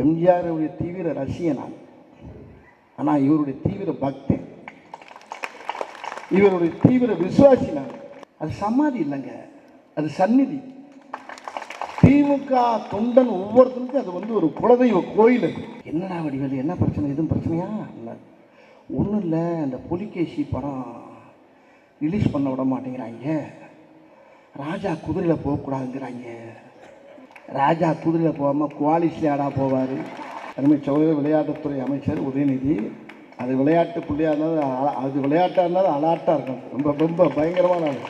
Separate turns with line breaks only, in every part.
எம்ஜிஆருடைய தீவிர ரசிகன் நான். ஆனால் இவருடைய தீவிர பக்தன், இவருடைய தீவிர விசுவாசி நான். அது சமாதி இல்லைங்க, அது சந்நிதி. திமுக தொண்டன் ஒவ்வொருத்தருக்கும் அது ஒரு குலதெய்வ கோயில். அது என்னடா வடிவேலு, என்ன பிரச்சனை, எதுவும் பிரச்சனையா? இல்லை, ஒன்றும் இல்லை. அந்த புலிகேசி படம் ரிலீஸ் பண்ண விட மாட்டேங்கிறாங்க. ராஜா குதிரையில் போகக்கூடாதுங்கிறாங்க. ராஜா குதிரையில் போகாமல் குவாலிஸ்ல ஆடா போவார். அருமை சகோதரர் விளையாட்டுத்துறை அமைச்சர் உதயநிதி. அது விளையாட்டு பிள்ளையாக இருந்தாலும் அது விளையாட்டாக இருந்தாலும் அலாட்டாக இருக்கும். ரொம்ப ரொம்ப பயங்கரமான ஆள்.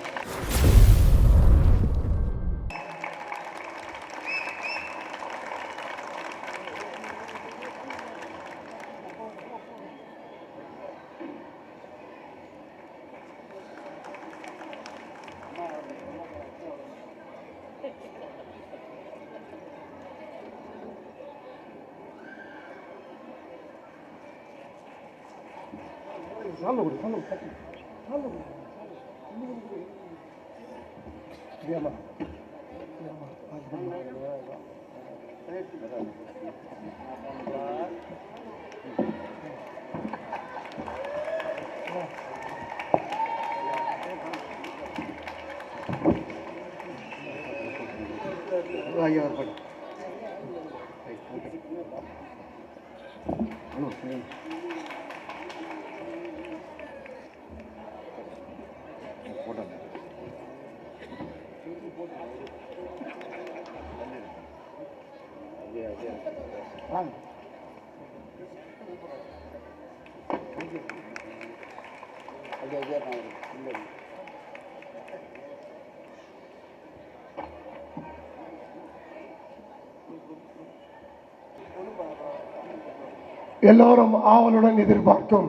எல்லோரும் ஆவலுடன் எதிர்பார்க்கும்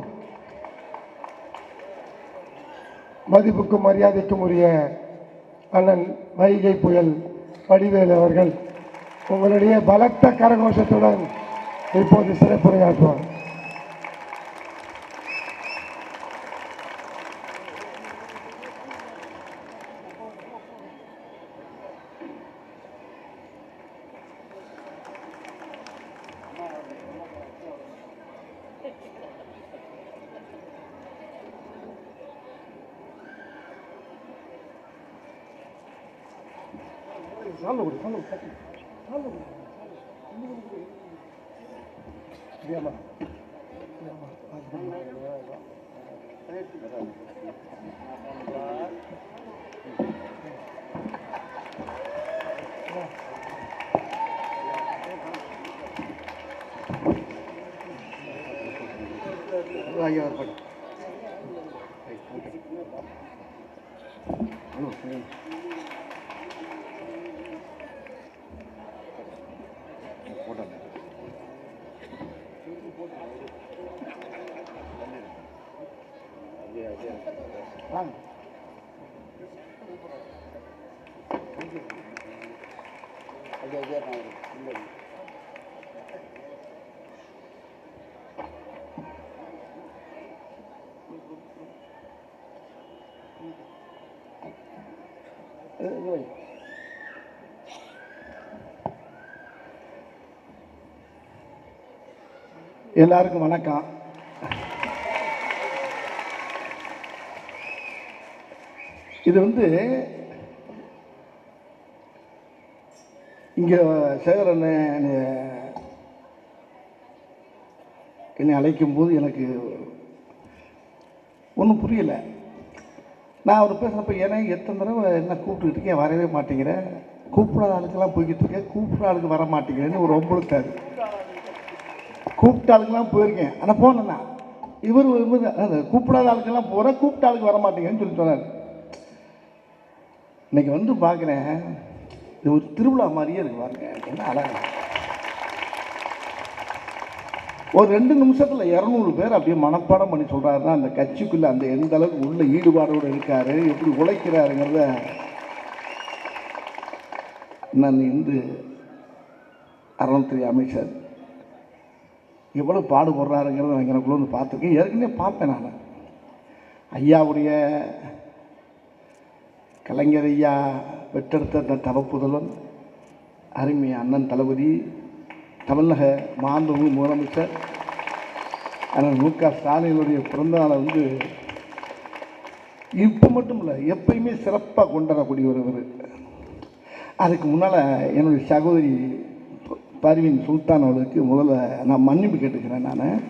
மதிப்புக்கும் மரியாதைக்கும் உரிய அண்ணன் வைகை புயல் வடிவேலு அவர்கள் உங்களுடைய பலத்த கரகோஷத்துடன் இப்போது சிறப்புரையாற்றுவார்.
எல்லாருக்கும் வணக்கம். இது இங்கே சேகரன் என்னை அழைக்கும் போது எனக்கு ஒன்றும் புரியலை. நான் அவர் பேசுகிறப்ப ஏன்னா எத்தனை தடவை என்ன கூப்பிட்டுக்கிட்டு இருக்கேன், வரவே மாட்டேங்கிறேன், கூப்பிடாத ஆளுக்கெல்லாம் போய்கிட்டு இருக்கேன், கூப்பிட்ற ஆளுக்கு வர மாட்டேங்கிறேன்னு ஒரு ஒம்பளுக்காரு. கூப்பிட்ட ஆளுக்கெல்லாம் போயிருக்கேன், ஆனால் போனேன்னா இவர் கூப்பிடாத ஆளுக்கெல்லாம் போகிறேன், கூப்பிட்ட ஆளுக்கு வர மாட்டேங்கிறேன்னு சொல்லி சொன்னார். இன்னைக்கு பார்க்குறேன், இது ஒரு திருவிழா மாதிரியே இருக்கு பாருங்க. என்ன அழகா ஒரு 2 நிமிஷத்தில் 200 பேர் அப்படியே மனப்பாடம் பண்ணி சொல்கிறாருன்னா அந்த கட்சிக்குள்ளே அந்த எந்த அளவுக்கு உள்ள ஈடுபாடோடு இருக்காரு, எப்படி உழைக்கிறாருங்கிறத நான் அறநிலையத்துறை அமைச்சர் எவ்வளோ பாடுபடுறாருங்கிறத நான் எனக்குள்ள பார்த்துருக்கேன். ஏற்கனவே பார்ப்பேன் நான். ஐயாவுடைய கலைஞர் ஐயா பெற்றெடுத்த தவப்புதல்வன் அருமை அண்ணன் தளபதி தமிழக மாண்புமிகு முதலமைச்சர் அண்ணன் மு.க. ஸ்டாலினுடைய பிறந்தநாளை வந்து இப்போ மட்டும் இல்லை எப்பயுமே சிறப்பாக கொண்டாடக்கூடிய ஒருவர். அதுக்கு முன்னால் என்னுடைய சகோதரி பர்வீன் சுல்தான் அவர்களுக்கு முதல்ல நான் மன்னிப்பு கேட்டுக்கிறேன். நான்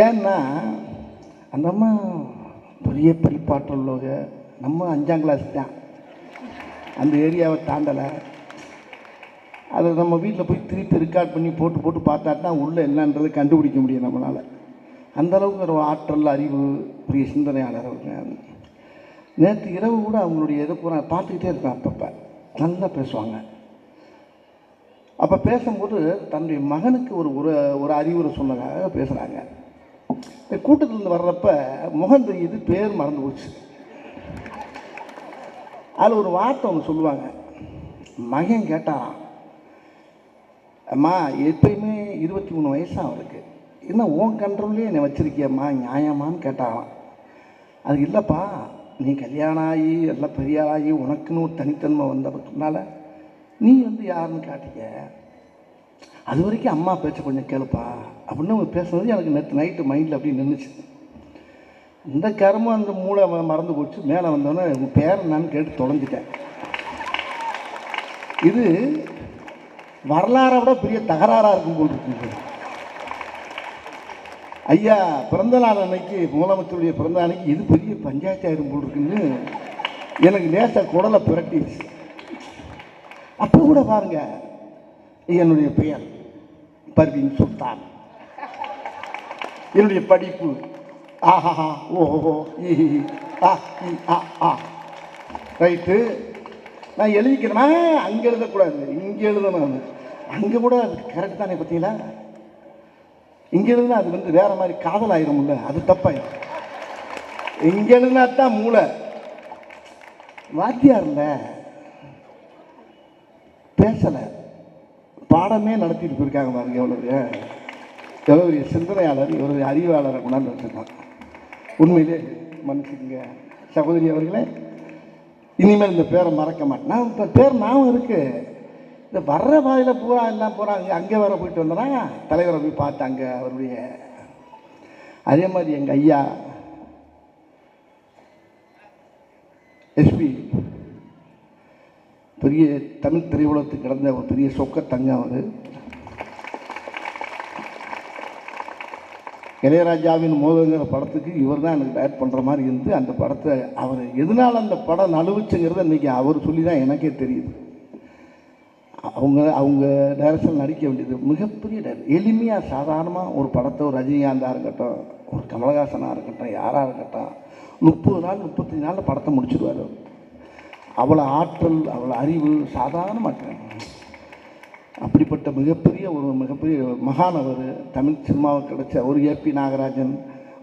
ஏன்னா அந்த அம்மா பெரிய படிப்பாற்றல் உள்ளவங்க, நம்ம 5ஆம் கிளாஸ் தான், அந்த ஏரியாவை தாண்டலை. அதை நம்ம வீட்டில் போய் திருப்பி ரெக்கார்ட் பண்ணி போட்டு போட்டு பார்த்தாட்டா உள்ளே என்னன்றதை கண்டுபிடிக்க முடியும் நம்மளால். அந்தளவுக்கு ஒரு ஆற்றல், அறிவு, பெரிய சிந்தனையாளர் அவங்க. நேற்று இரவு கூட அவங்களுடைய இதை பூரா பார்த்துக்கிட்டே இருப்பேன். அப்பப்போ நல்லா பேசுவாங்க. அப்போ பேசும்போது தன்னுடைய மகனுக்கு ஒரு ஒரு அறிவுரை சொன்னதாக பேசுகிறாங்க. கூட்டத்திலேருந்து வர்றப்ப முகம் தெரியுது, பேர் மறந்து போச்சு. அதில் ஒரு வார்த்தை அவங்க சொல்லுவாங்க. மகன் கேட்டாராம், அம்மா எப்பயுமே 23 வயசாக அவருக்கு, என்ன உன் கண்ட்ரோல்லே என்னை வச்சுருக்கியம்மா, நியாயமான்னு கேட்டாராம். அது இல்லைப்பா, நீ கல்யாணம் ஆகி எல்லாம் பெரிய ஆகி உனக்குன்னு ஒரு தனித்தன்மை வந்ததுனால நீ வந்து யாருன்னு காட்டிக்க, அது வரைக்கும் அம்மா பேச்ச கொஞ்சம் கேளுப்பா அப்படின்னு அவங்க பேசுனது எனக்கு நேற்று நைட்டு மைண்டில் அப்படி நின்றுச்சு. இந்த கருமும் அந்த மூளை மறந்து போச்சு. மேலே வந்தோன்னே உங்கள் பேர் என்னான்னு கேட்டு தொலைஞ்சிட்டேன். இது வரலாறை விட பெரிய தகராறாக இருக்கும் போல் இருக்குது. ஐயா பிறந்தநாள் அன்னைக்கு, முதலமைச்சருடைய பிறந்த அன்னைக்கு இது பெரிய பஞ்சாயத்து ஆயிரும் போல் இருக்குன்னு எனக்கு லேசாக குடலை புரட்டிடுச்சு. அப்போ கூட பாருங்க, என்னுடைய பெயர் பர்வீன் சுல்தான், என்னுடைய படிப்பு ஆஹா ஓஹோ ரைட்டு, நான் எழுதிக்கிறேன்னா அங்கே எழுதக்கூடாது, இங்கே எழுதணும். அங்கே கூட அது கரெக்ட் தானே, பார்த்தீங்களா? இங்கே எழுதுனா அது வந்து வேற மாதிரி காதல் ஆயிரும்ல, அது தப்பாயிரும். இங்கே எழுதுனா தான் மூளை. வாத்தியார் இல்லை, பேசலை, பாடமே நடத்திட்டு போயிருக்காங்க பாருங்க. எவ்வளோ பெரிய சிந்தனையாளர், எவ்வளோ அறிவாளரை கொண்டாந்து வச்சுருக்காங்க. உண்மையிலே மன்னிச்சுக்கங்க சகோதரி அவர்களே, இனிமேல் இந்த பேரை மறக்க மாட்டேன். நான் இப்போ பேர் ஞாபகம் இருக்கு. இந்த வர்ற பாதையில் பூரா எல்லாம் போகிறாங்க. அங்கே வர போயிட்டு வந்தேன்னா தலைவரை போய் பார்த்தாங்க அவருடைய. அதே மாதிரி எங்கள் ஐயா எஸ்பி, பெரிய தமிழ் திரையுலகத்துக்கு கிடந்த ஒரு பெரிய சொக்கத்தங்க அவர். இளையராஜாவின் மோதங்கிற படத்துக்கு இவர் தான் எனக்கு டைரக்ட் பண்ணுற மாதிரி இருந்து அந்த படத்தை அவர் எதனால் அந்த படம் நழுவுச்சுங்கிறது இன்றைக்கி அவர் சொல்லி தான் எனக்கே தெரியுது. அவங்க டைரக்ஷன் நடிக்க வேண்டியது மிகப்பெரிய டைரக்ட். எளிமையாக சாதாரணமாக ஒரு படத்தை ஒரு ரஜினிகாந்தாக இருக்கட்டும், ஒரு கமலஹாசனாக இருக்கட்டும், யாராக இருக்கட்டும், 30 நாள் 35 நாளில் படத்தை முடிச்சிடுவார். அவ்வளோ ஆற்றல், அவ்வளோ அறிவு சாதாரணமாக. அப்படிப்பட்ட மிகப்பெரிய மகான் அவர். தமிழ் சினிமாவுக்கு கிடைச்ச ஒரு ஏபி நாகராஜன்,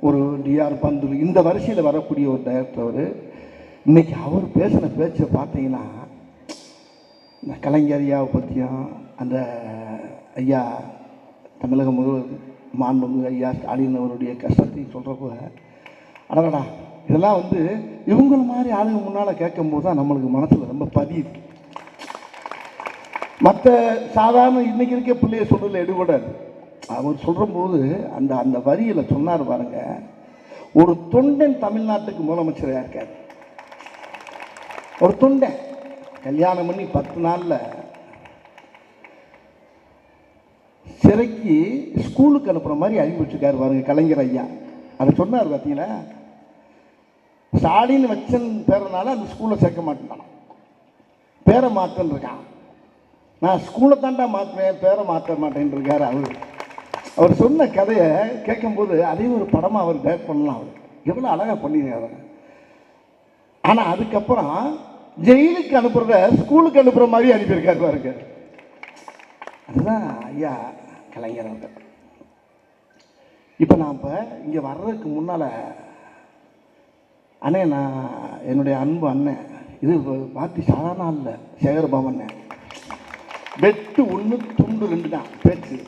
ஒரு டிஆர் பந்துலு, இந்த வரிசையில் வரக்கூடிய ஒரு டைரக்டர் அவர். இன்றைக்கி அவர் பேசின பேச்சை பார்த்தீங்கன்னா, இந்த கலைஞர் ஐயாவை பற்றியும், அந்த ஐயா தமிழக முதல்வர் மாண்புமிகு ஐயா ஸ்டாலின் அவருடைய கஷ்டத்தையும் சொல்கிறப்போ, அடடா இதெல்லாம் வந்து இவங்கள மாதிரி ஆளுங்க முன்னால் கேட்கும்போது தான் நம்மளுக்கு மனசில் ரொம்ப பதியுது. மற்ற சாதாரண இன்றைக்கி இருக்க பிள்ளைய சொல்கிறதுல எடுபடாது. அவர் சொல்கிறபோது அந்த அந்த வரியில் சொன்னார் பாருங்க, ஒரு தொண்டன் தமிழ்நாட்டுக்கு முதலமைச்சராக இருக்கார். ஒரு தொண்டன் கல்யாணம் பண்ணி 10 நாளில் சிறைக்கு ஸ்கூலுக்கு அனுப்புகிற மாதிரி அறிவிச்சிருக்காரு பாருங்க கலைஞர் ஐயா. அதை சொன்னார் பார்த்தீங்களா? ஸ்டாலின் வச்சன் பேரனால அந்த ஸ்கூலில் சேர்க்க மாட்டேன், பேரை மாற்றன்னு இருக்கான். நான் ஸ்கூலை தாண்டா மாற்றுவேன், பேரை மாற்ற மாட்டேன்னு இருக்கார் அவர். அவர் சொன்ன கதையை கேட்கும்போது அதே ஒரு படமாக அவர் டைரக்ட் பண்ணலாம். அவர் எவ்வளோ அழகாக பண்ணியிருக்காரு. ஆனால் அதுக்கப்புறம் ஜெயிலுக்கு அனுப்புறத ஸ்கூலுக்கு அனுப்புகிற மாதிரி அனுப்பியிருக்காரு பாருங்க. அதுதான் ஐயா கலைஞர் அவர்கள். இப்போ நான் இப்போ இங்கே வர்றதுக்கு முன்னால் அண்ணே, நான் என்னுடைய அன்பு அண்ணன், இது பார்த்து சாதாரண இல்லை, சேகர்பாபு அண்ணன். வெட்டு 1 துண்டு 2 தான் பேச்சு.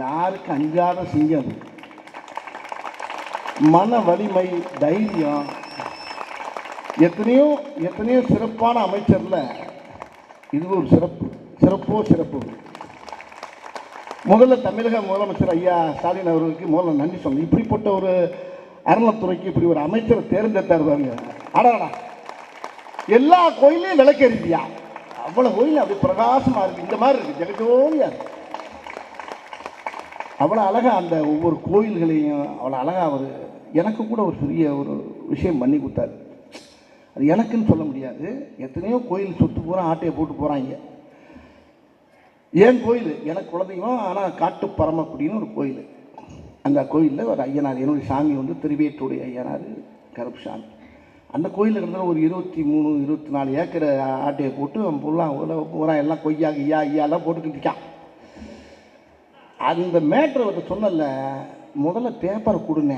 யாருக்கு அஞ்சாத சிங்கம். மன வலிமை, தைரியம். எத்தனையோ சிறப்பான அமைச்சரில் இது ஒரு சிறப்பு. முதல்ல தமிழக முதலமைச்சர் ஐயா ஸ்டாலின் அவர்களுக்கு முதல்ல நன்றி சொல்லணும். இப்படிப்பட்ட ஒரு அறநிலைத்துறைக்கு இப்படி ஒரு அமைச்சரை தேர்ந்தெடுத்தார் பாருங்க. அடடா, எல்லா கோயிலையும் விளக்கெறிந்தியா, அவ்வளவு கோயில் அப்படி பிரகாசமா இருக்கு, இந்த மாதிரி இருக்கு, ஜெகஜோதியா இருக்கு. அவ்வளோ அழகா அந்த ஒவ்வொரு கோயில்களையும் அவ்வளோ அழகா அவர் எனக்கு கூட ஒரு பெரிய ஒரு விஷயம் பண்ணி கொடுத்தாரு. அது எனக்குன்னு சொல்ல முடியாது, எத்தனையோ கோயில் சொத்து பூரா ஆட்டையை போட்டு போகிறாங்க. ஏன் கோயில் எனக்கு குலதெய்வம், ஆனால் காட்டு பரமக்குடின்னு ஒரு கோயில். அந்த கோயிலில் ஒரு ஐயனார், என்னுடைய சாமி வந்து திருவேட்டுடைய ஐயனார் கருப்பு சாமி. அந்த கோயிலில் இருந்தாலும் ஒரு 23-24 ஏக்கர் ஆட்டையை போட்டு அவன் பூரா எல்லாம் கொய்யா ஐயா ஐயாலாம் போட்டுக்கிட்டு இருக்கான். அந்த மேட்ரை வந்து சொன்னல, முதல்ல பேப்பரை கொடுங்க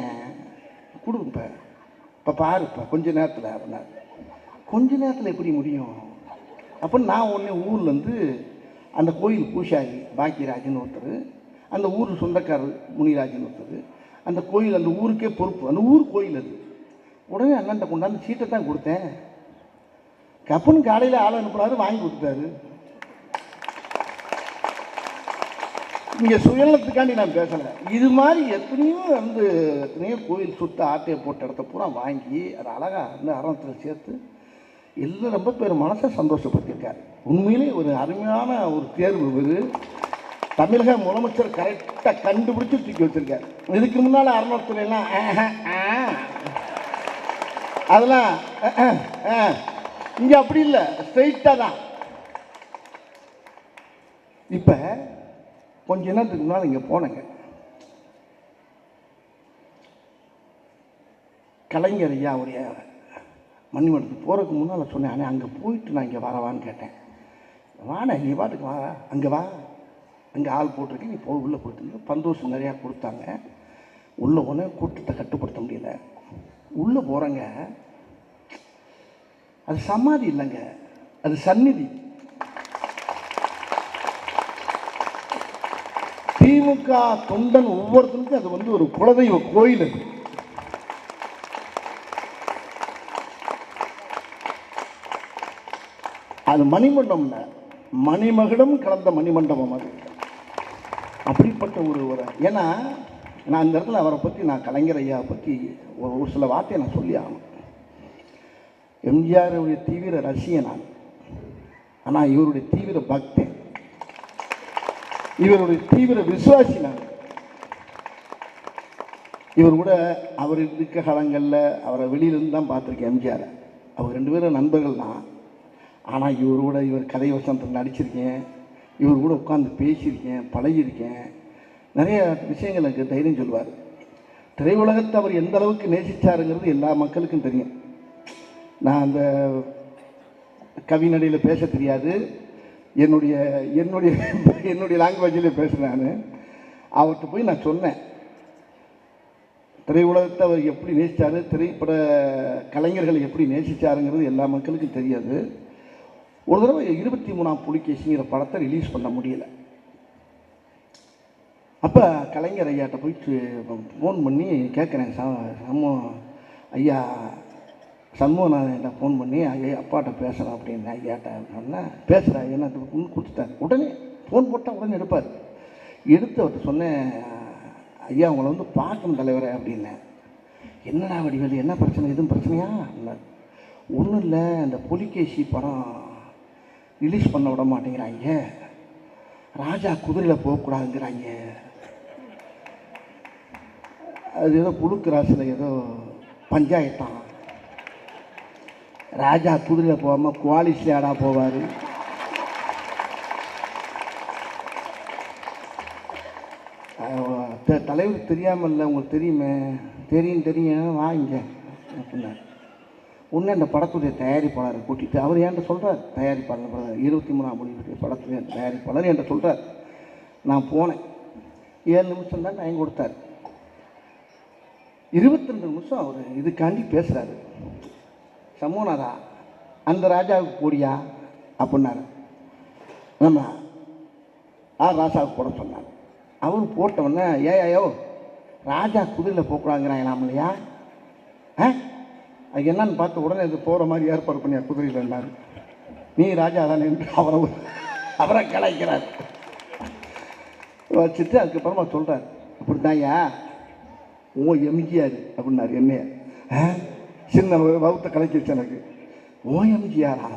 இப்போ பாருப்பா கொஞ்ச நேரத்தில் அப்படின்னா, கொஞ்ச நேரத்தில் எப்படி முடியும் அப்படின்னு நான் உடனே ஊர்லேருந்து அந்த கோயில் பூசாரி பாக்கியராஜன் ஒருத்தர், அந்த ஊர் சொந்தக்காரர் முனிராஜன் ஒருத்தர், அந்த கோயில் அந்த ஊருக்கே பொறுப்பு, அந்த ஊர் கோயில் அது. உடனே அண்ணன்ட்ட கொண்டாந்து சீட்டை தான் கொடுத்தேன். கப்புன்னு காலையில் ஆள் அனுப்புனாரு, வாங்கி கொடுத்தாரு. இங்கே சுயநலத்துக்காண்டி நான் பேசலை, இது மாதிரி எத்தனையோ கோயில் சுத்த ஆட்டையை போட்ட இடத்த பூரா வாங்கி அதை அழகாக அந்த அறத்தில் சேர்த்து எல்லாம் ரொம்ப பேர் மனசை சந்தோஷப்படுத்தியிருக்காரு. உண்மையிலே ஒரு அருமையான ஒரு தேர்வு இது. தமிழக முதலமைச்சர் கரெக்டாக கண்டுபிடிச்சி தூக்கி வச்சிருக்காரு. இதுக்கு முன்னால் அறநிலையத்துறையெல்லாம் அதெல்லாம் இங்கே அப்படி இல்லை, ஸ்ட்ரெயிட்டாக தான். இப்போ கொஞ்ச நேரத்துக்கு முன்னால் இங்கே போனேங்க, கலைஞர் ஐயா அவருடைய மணிமண்டபத்துக்கு போகிறதுக்கு முன்னால் சொன்னேன், ஆனால் அங்கே போயிட்டு நான் இங்கே வரவான்னு கேட்டேன். வாண்ணே நீ பாட்டுக்கு வா, அங்கே வா, அங்கே ஆள் போட்டிருக்கேன், நீ போய் உள்ளே போயிட்டு பந்தோஷம் நிறையா கொடுத்தாங்க. உள்ளே போனேன், கூட்டத்தை கட்டுப்படுத்த முடியல. உள்ளே போகிறேங்க, அது சமாதி இல்லைங்க, அது சந்நிதி. திமுக தொண்டன் ஒவ்வொருத்தருக்கும் அது வந்து ஒரு குலதெய்வ கோயில். அது அது மணிமண்டபம், மணிமகுடம் கலந்த மணிமண்டபம் அது. அப்படிப்பட்ட ஒரு ஏன்னா நான் அந்த இடத்துல அவரை பற்றி, நான் கலைஞர் ஐயாவை பற்றி ஒரு சில வார்த்தையை நான் சொல்லி ஆகணும். எம்ஜிஆருடைய தீவிர ரசிகன் நான், ஆனால் இவருடைய தீவிர பக்தன், இவருடைய தீவிர விசுவாசி நான். இவர் கூட அவர் இருக்க காலங்களில் அவரை வெளியிலேருந்து தான் பார்த்துருக்கேன் எம்ஜிஆரை. அவர் 2 பேரும் நண்பர்கள் தான். ஆனால் இவர் கதை வசனத்தில் நடிச்சிருக்கேன், இவர் கூட உட்காந்து பேசியிருக்கேன், பழகியிருக்கேன். நிறைய விஷயங்கள் எனக்கு தைரியம் சொல்லுவார். திரையுலகத்தை அவர் எந்த அளவுக்கு நேசித்தாருங்கிறது எல்லா மக்களுக்கும் தெரியும். நான் அந்த கவிநடையில் பேச தெரியாது, என்னுடைய என்னுடைய என்னுடைய லாங்குவேஜில் பேசுகிறேன். நான் அவர்கிட்ட போய் நான் சொன்னேன், திரையுலகத்தை அவர் எப்படி நேசித்தார், திரைப்பட கலைஞர்களை எப்படி நேசித்தாருங்கிறது எல்லா மக்களுக்கும் தெரியாது. ஒரு தடவை 23ஆம் புலிகேசிங்கிற படத்தை ரிலீஸ் பண்ண முடியல. அப்போ கலைஞர் ஐயாட்ட போயிட்டு ஃபோன் பண்ணி கேட்குறேன், ஐயா சண்முகநாதன்கிட்ட ஃபோன் பண்ணி ஐயா அப்பாட்ட பேசுகிறேன் அப்படின்னு ஐயாட்ட சொன்னேன். பேசுகிறேன் என்ன கொடுத்துட்டார். உடனே ஃபோன் போட்டால் உடனே எடுப்பார். எடுத்து அவர்கிட்ட சொன்னேன், ஐயா உங்களை வந்து பார்க்கணும் தலைவரை அப்படின்னேன். என்னடா வடிவேலு, என்ன பிரச்சனை, எதுவும் பிரச்சனையா? ஒன்றும் இல்லை, அந்த புலிகேசி படம் ரிலீஸ் பண்ண விட மாட்டேங்கிறாங்க, ராஜா குதிரையில் போகக்கூடாதுங்கிறாங்க, அது ஏதோ புழுக்கு ராசியில் ஏதோ பஞ்சாயத்தான், ராஜா குதிரையில் போகாமல் குவாலிஸ்ல ஆடா போவார். தலைவர் தெரியாமல் இல்லை, உங்களுக்கு தெரியுமே, தெரியும் வாங்க அப்படின்னார். உடனே அந்த படத்துடைய தயாரிப்பாளரை கூட்டிகிட்டு அவர் என்கிட்ட சொல்கிறார், தயாரிப்பாளர் 23ஆம் புலிகேசி படத்துடைய தயாரிப்பாளர் என்கிட்ட சொல்கிறார். நான் போனேன், 7 நிமிஷம் தான் டைம் கொடுத்தார். 22 நிமிஷம் அவர் இதுக்காண்டி பேசுகிறாரு. சமூகநாதா அந்த ராஜாவுக்கு போடியா அப்படின்னாரு. நம்ம ராசாவுக்கு போட சொன்னார். அவர் போட்டவுடனே ஏயோ ராஜா குதிரையில் போக்குறாங்கிறாங்களாம் இல்லையா, அது என்னன்னு பார்த்த உடனே இது போகிற மாதிரி ஏற்பாடு பண்ணியா குதிரையில் இருந்தார். நீ ராஜா தானே என்று அவரை கலாய்க்கிறார். வச்சுட்டு அதுக்கப்புறமா சொல்கிறார், அப்படி தான்யா ஓ எம்ஜிஆர் அப்படின்னாரு. என்னைய சின்ன வகுத்த கலைக்கு வச்சு எனக்கு ஓ எம்ஜிஆரா,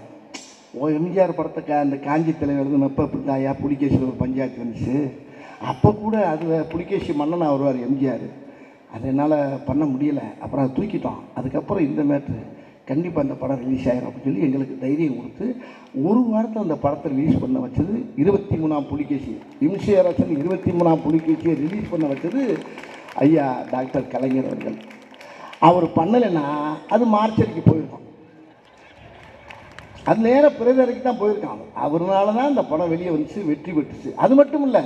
ஓ எம்ஜிஆர் படத்தை அந்த காஞ்சி தலைவர் எழுதுனப்போ இப்படி தான்யா புலிகேசியில் ஒரு பஞ்சாயத்து வந்துச்சு, அப்போ கூட அதில் புலிகேசி மன்னனாக வருவார் எம்ஜிஆர், அது என்னால் பண்ண முடியலை, அப்புறம் அதை தூக்கிட்டோம், அதுக்கப்புறம் இந்த மேட்ரு கண்டிப்பாக அந்த படம் ரிலீஸ் ஆகிடும் அப்படின்னு சொல்லி எங்களுக்கு தைரியம் கொடுத்து ஒரு வாரத்தில் அந்த படத்தை ரிலீஸ் பண்ண வச்சது 23ஆம் புலிகேசி. இம்சை அரசன் 23ஆம் புலிகேசியை ரிலீஸ் பண்ண வச்சது ஐயா டாக்டர் கலைஞர் அவர்கள். அவர் பண்ணலைன்னா அது மார்ச்சரிக்கு போயிருக்கோம், அது நேராக பிறதரைக்கு தான் போயிருக்காங்க. அவர்னால தான் அந்த படம் வெளியே வந்துச்சு, வெற்றி பெற்றுச்சு. அது மட்டும் இல்லை,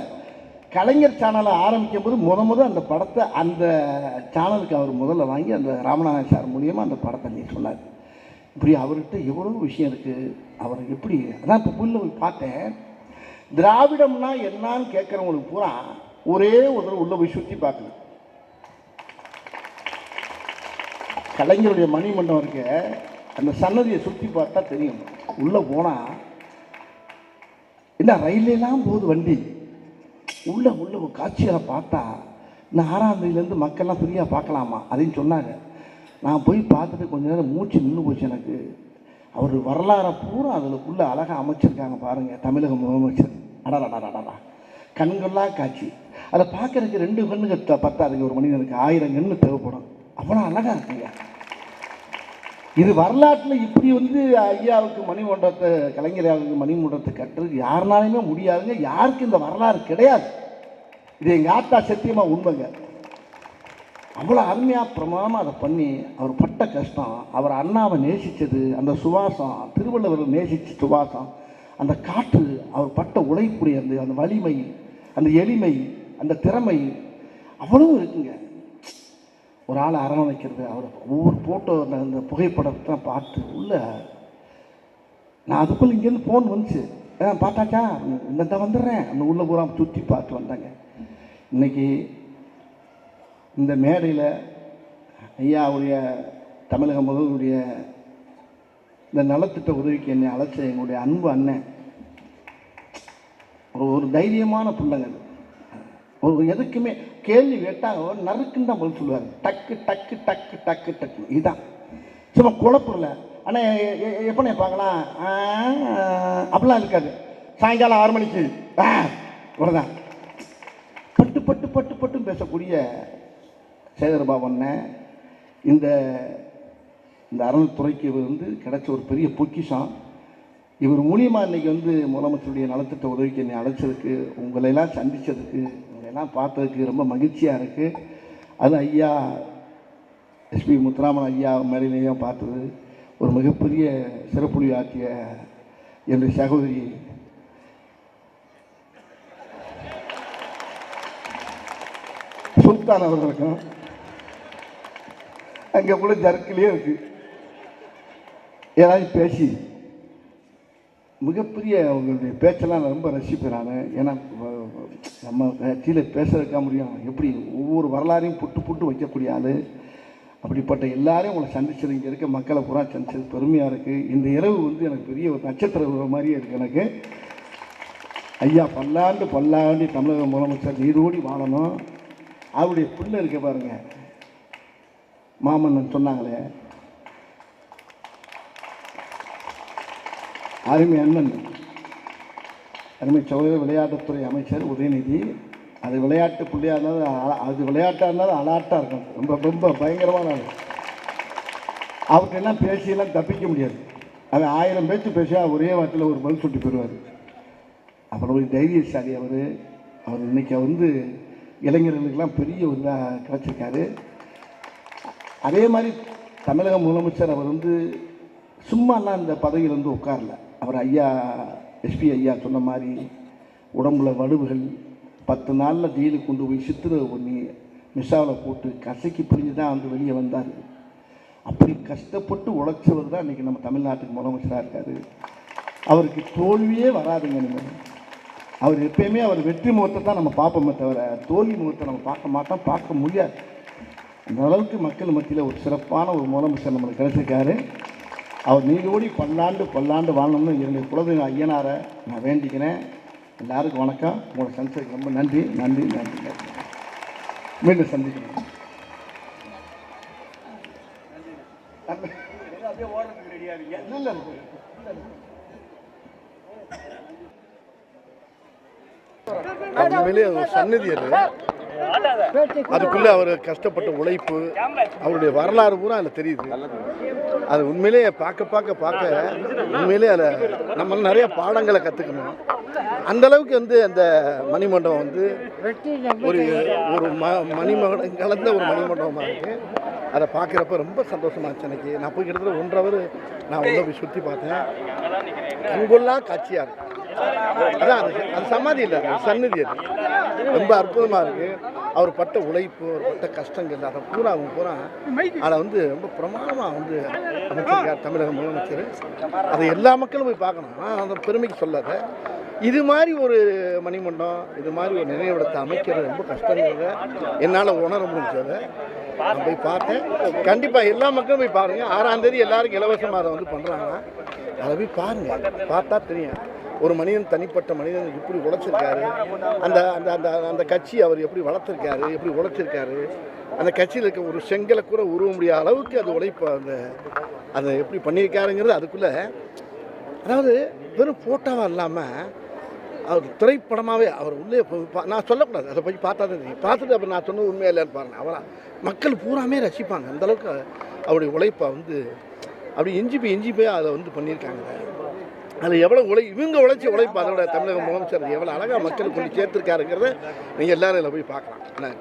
கலைஞர் சேனலை ஆரம்பிக்கும் போது முத அந்த படத்தை அந்த சேனலுக்கு அவர் முதல்ல வாங்கி அந்த ராமநாதன் சார் மூலியமாக அந்த படத்தை நீ சொன்னார். இப்படி அவர்கிட்ட எவ்வளோ விஷயம் இருக்குது. அவர் எப்படி அதான் இப்போ புள்ள போய் பார்த்தேன். திராவிடம்னா என்னான்னு கேட்குறவங்களுக்கு பூரா ஒரே ஒரு தடவை உள்ளே போய் சுற்றி பார்க்கணும். கலைஞருடைய மணிமண்டபம் இருக்க அந்த சன்னதியை சுற்றி பார்த்தா தெரியும். உள்ளே போனால் என்ன ரயிலெல்லாம் போகுது வண்டி, உள்ள ஒரு காட்சியை பார்த்தா இந்த 6ஆம் தேதியிலேருந்து மக்கள்லாம் ஃப்ரீயாக பார்க்கலாமா அதையும் சொன்னாங்க. நான் போய் பார்த்துட்டு கொஞ்ச நேரம் மூச்சு நின்று போச்சு எனக்கு. அவர் வரலாறை பூரா அதுக்குள்ளே அழகாக அமைச்சிருக்காங்க பாருங்கள். தமிழக முதலமைச்சர் அடடா கண்கள்லாம் காட்சி. அதை பார்க்கறதுக்கு 2 கண்ணுக்கு பத்தாதுங்க, ஒரு மனிதனுக்கு 1000 கண்ணு தேவைப்படும். அவ்வளோ அழகாக இருக்குங்க. இது வரலாற்றில் இப்படி ஐயாவுக்கு மணிமண்டபத்தை கலைஞராவுக்கு மணிமண்டபத்தை கட்டுறதுக்கு யாருனாலுமே முடியாதுங்க. யாருக்கு இந்த வரலாறு கிடையாது. இது எங்கள் ஆத்தா சத்தியமாக உண்மைங்க. அவ்வளோ அருமையாக பிரமாதமாக அதை பண்ணி அவர் பட்ட கஷ்டம், அவர் அண்ணாவை நேசித்தது, அந்த சுவாசம், திருவள்ளுவர் நேசித்த சுவாசம், அந்த காற்று, அவர் பட்ட உழைப்புடைய அந்த வலிமை, அந்த எளிமை, அந்த திறமை அவ்வளோ இருக்குங்க. ஒரு ஆளை அரவணைக்கிறது, அவர் ஒவ்வொரு ஃபோட்டோ அந்த புகைப்படத்தை பார்த்து உள்ள நான் அதுக்குள்ளே இங்கேருந்து ஃபோன் வந்துச்சு, பார்த்தாச்சா இந்த வந்துடுறேன் அந்த உள்ள பூரா சுற்றி பார்த்து வந்தாங்க. இன்றைக்கி இந்த மேடையில் ஐயாவுடைய தமிழக முதல்வருடைய இந்த நலத்திட்ட உதவிக்கு என்னை அழைச்ச எங்களுடைய அன்பு அண்ணன் ஒரு தைரியமான பிள்ளைங்க. ஒரு எதுக்குமே கேள்வி கேட்டால் நறுக்குன்னு தான் பதில் சொல்லுவார். டக்கு டக்கு டக்கு டக்கு டக்கு இதுதான், சும்மா குழப்பம். ஆனால் எப்போ பார்க்கலாம் அப்படிலாம் இருக்காது. சாயங்காலம் 6 மணிக்கு இவ்வளோதான் பட்டு பட்டு பட்டு பட்டு பேசக்கூடிய சேகர்பாபு அண்ணன் இந்த அறநிலைத்துறைக்கு கிடைச்ச ஒரு பெரிய பொக்கிஷம். இவர் மூலியமாக இன்றைக்கி முதலமைச்சருடைய நலத்திட்ட உதவிக்கு என்னை அழைச்சதுக்கு, உங்களையெல்லாம் சந்தித்ததுக்கு, உங்களையெல்லாம் பார்த்ததுக்கு ரொம்ப மகிழ்ச்சியாக இருக்குது. அது ஐயா எஸ்பி முத்துராமன் ஐயா மேடையிலேயும் பார்த்தது ஒரு மிகப்பெரிய சிறப்புலி ஆற்றிய என்னுடைய சகோதரி சுல்தான் அவர்களுக்கும் அங்கே கூட ஜர்க்கிலே இருக்குது. ஏதாவது பேசி மிகப்பெரிய அவங்களுடைய பேச்செல்லாம் நான் ரொம்ப ரசிப்பேன் நான். ஏன்னா நம்ம கீழே பேச வைக்க முடியும், எப்படி ஒவ்வொரு வரலாறையும் புட்டு புட்டு வைக்கக்கூடிய ஆள். அப்படிப்பட்ட எல்லாரையும் உங்களை சந்திச்சது, இங்கே இருக்க மக்களை பூரா சந்திச்சது பெருமையாக இருக்குது. இந்த இரவு எனக்கு பெரிய ஒரு நட்சத்திர மாதிரியே இருக்குது எனக்கு. ஐயா பல்லாண்டு பல்லாண்டு தமிழக முதலமைச்சர் நீரோடி வாழணும். அவருடைய பிள்ளை இருக்க பாருங்க, மாமன்னன் சொன்னாங்களே, அருமை அண்ணன், அருமை சகோதர விளையாட்டுத்துறை அமைச்சர் உதயநிதி. அது விளையாட்டு பிள்ளையாக இருந்தாலும் அது விளையாட்டாக இருந்தாலும் அலாட்டாக இருக்கும். ரொம்ப ரொம்ப பயங்கரமான ஆள். அவர்கிட்டெல்லாம் பேசியெல்லாம் தப்பிக்க முடியாது. அவன் 1000 பேச்சு பேசியா ஒரே வார்த்தையில் ஒரு பதில் சுட்டி போயிடுவார். அப்புறம் ஒரு தைரியசாலி அவர். இன்னைக்கு இளைஞர்களுக்கெல்லாம் பெரிய ஒரு இதாக கிடச்சிருக்காரு. அதே மாதிரி தமிழக முதலமைச்சர் அவர் சும்மாலாம் இந்த பதவியில் உட்காரல. அவர் ஐயா எஸ்பி ஐயா சொன்ன மாதிரி உடம்புல வடுவுகள் 10 நாளில் ஜெயிலுக்கு கொண்டு போய் சித்திரவை பண்ணி மிஸ்ஸாவில் போட்டு கசக்கி பிடிஞ்சு தான் வெளியே வந்தார். அப்படி கஷ்டப்பட்டு உழைச்சவர் தான் இன்றைக்கி நம்ம தமிழ்நாட்டுக்கு முதலமைச்சராக இருக்கார். அவருக்கு தோல்வியே வராதுங்க. நீங்கள் அவர் எப்பயுமே அவர் வெற்றி முகத்தை தான் நம்ம பார்ப்போமே தவிர தோல்வி முகத்தை நம்ம பார்க்க மாட்டோம், பார்க்க முடியாது. அந்த அளவுக்கு மக்கள் மத்தியில் ஒரு சிறப்பான ஒரு முதலமைச்சர் நம்மளுக்கு கிடைச்சிருக்காரு. அவர் நீரோடி பல்லாண்டு பல்லாண்டு வாழணும்னு என்னுடைய குலதெய்வ ஐயனாரை நான் வேண்டிக்கிறேன். எல்லாருக்கும் வணக்கம். உங்களை சந்திச்சதுக்கு ரொம்ப நன்றி நன்றி நன்றி நன்றி. மீண்டும் சந்திக்கிறேன்.
உண்மையிலே ஒரு சன்னதி அது. அதுக்குள்ளே அவர் கஷ்டப்பட்ட உழைப்பு, அவருடைய வரலாறு பூரா அதில் தெரியுது. அது உண்மையிலே பார்க்க உண்மையிலே அதில் நம்ம நிறைய பாடங்களை கற்றுக்கணும். அந்தளவுக்கு வந்து அந்த மணிமண்டபம் வந்து ஒரு ஒரு மணிமண்டபம் கலந்த ஒரு மணிமண்டபமாக இருக்குது. அதை பார்க்குறப்ப ரொம்ப சந்தோஷமாச்சு. எனக்கு நான் போய் கிட்டத்தட்ட 1.5 hour நான் உள்ள போய் சுற்றி பார்த்தேன். கண்கொள்ளா காட்சியாக இருக்குது. அதான் அது சமாதி இல்லை, அது சன்னதி. அது ரொம்ப அற்புதமாக இருக்குது. அவர் பட்ட உழைப்பு, அவர் பட்ட கஷ்டங்கள், அதை பூரா அதை வந்து ரொம்ப பிரமாணமாக வந்து அமைச்சிருக்கார் தமிழக முதலமைச்சர். அதை எல்லா மக்களும் போய் பார்க்கணும். நான் அந்த பெருமைக்கு சொல்லாத, இது மாதிரி ஒரு மணிமண்டபம், இது மாதிரி ஒரு நினைவிடத்தை அமைக்கிறது ரொம்ப கஷ்டங்கிறத என்னால் உணர முடிஞ்சதை நான் போய் பார்த்தேன். கண்டிப்பாக எல்லா மக்களும் போய் பாருங்கள். 6ஆம் தேதி எல்லாருக்கும் இலவசமாக அதை வந்து பண்ணுறாங்க. அதை போய் பாருங்கள், பார்த்தா தெரியும் ஒரு மனிதன், தனிப்பட்ட மனிதன் எப்படி உழைச்சிருக்காரு, அந்த அந்த அந்த அந்த கட்சி அவர் எப்படி வளர்த்துருக்காரு, எப்படி உழைச்சிருக்காரு, அந்த கட்சியில் இருக்க ஒரு செங்கலை கூட உருவ முடியாத அளவுக்கு அது உழைப்பு அதை எப்படி பண்ணியிருக்காருங்கிறது. அதுக்குள்ளே அதாவது வெறும் ஃபோட்டோவாக இல்லாமல் அவர் திரைப்படமாகவே அவர் உள்ளே நான் சொல்லக்கூடாது, அதை போய் பார்த்தா தான் தெரியும். பார்த்துட்டு அப்புறம் நான் சொன்ன உண்மையாக இல்லைன்னு பாருங்கள். அவரா மக்கள் பூராமே ரசிப்பாங்க. அந்தளவுக்கு அவருடைய உழைப்பை வந்து அப்படி எஞ்சி போய் அதை வந்து பண்ணியிருக்காங்க. அதில் எவ்வளோ இவங்க உழைச்சி உழைப்பு, அதோட தமிழக முதலமைச்சர் எவ்வளோ அழகாக மக்களுக்கு கொண்டு சேர்த்துருக்காருங்கிறத நீங்கள் எல்லாரும் இதில் போய் பார்க்கலாம்.